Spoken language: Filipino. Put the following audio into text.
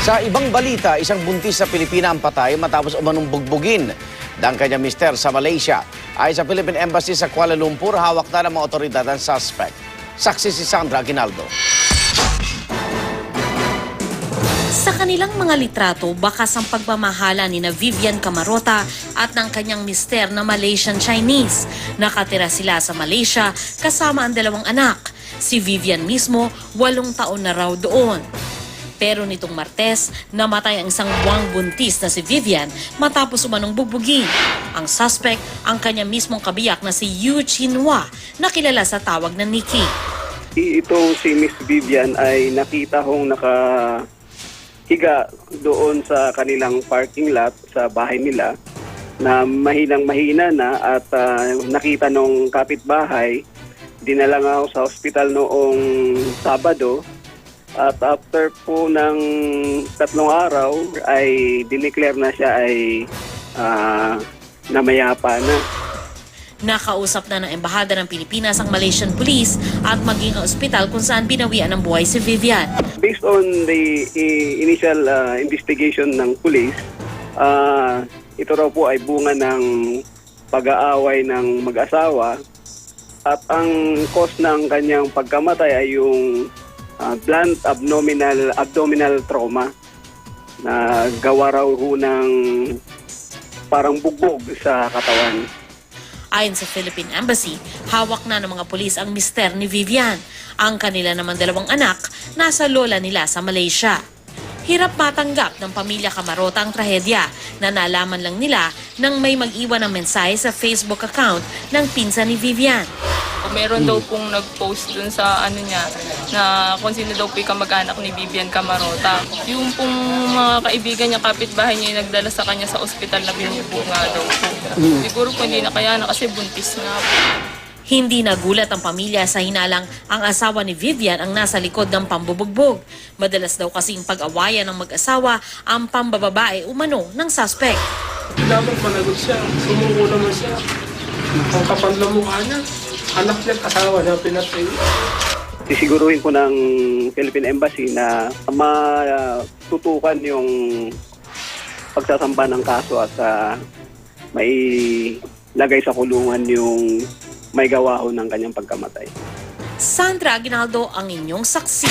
Sa ibang balita, isang buntis sa Pilipina ang patay matapos umanong bugbugin ng kanyang mister sa Malaysia. Ayon sa Philippine Embassy sa Kuala Lumpur, hawak na ng mga otoridad ang suspect. Saksi si Sandra Aguinaldo. Sa kanilang mga litrato, bakas ang pagmamahala ni na Vivian Camarota at ng kanyang mister na Malaysian-Chinese. Nakatira sila sa Malaysia kasama ang dalawang anak. Si Vivian mismo, 8 taon na raw doon. Pero nitong Martes, namatay ang isang buwang buntis na si Vivian matapos umanong bugbugin. Ang suspect, ang kanya mismong kabiyak na si Yu Chinhua, na kilala sa tawag na Nikki. Itong si Miss Vivian ay nakita hong nakahiga doon sa kanilang parking lot sa bahay nila na mahinang-mahina na at nakita nung kapitbahay. Dinala nga ako sa ospital noong Sabado. At after po ng 3 araw ay dineclare na siya ay namayapa na. Nakausap na ng Embahada ng Pilipinas ang Malaysian Police at maging ang ospital kung saan binawian ng buhay si Vivian. Based on the initial investigation ng police, ito raw po ay bunga ng pag-aaway ng mag-asawa at ang cause ng kanyang pagkamatay ay yung blunt abdominal trauma na gawa raw ho ng parang bugbog sa katawan. Ayon sa Philippine Embassy, hawak na ng mga pulis ang mister ni Vivian. Ang kanila naman 2 anak, nasa lola nila sa Malaysia. Hirap matanggap ng pamilya Camarota ang trahedya na nalaman lang nila nang may mag-iwan ng mensahe sa Facebook account ng pinsan ni Vivian. Meron daw pong nag-post dun sa niya na kung sino daw po yung kamag-anak ni Vivian Camarota. Yung pong mga kaibigan niya, kapitbahay niya yung nagdala sa kanya sa ospital na binugbog nga daw po. Siguro po hindi na kaya na kasi buntis nga po. Hindi nagulat ang pamilya sa hinalang ang asawa ni Vivian ang nasa likod ng pambubugbog. Madalas daw kasing pag-awayan ng mag-asawa ang pambababae umano ng suspect. Dapat managot siya. Sumuko naman siya. Ang kapal na mukha niya. Anak niya, kasawa niya, pinatay. Sisiguruhin po ng Philippine Embassy na matutukan yung pagsasamba ng kaso at may lagay sa kulungan yung may gawa ho ng kanyang pagkamatay. Sandra Aguinaldo ang inyong saksi.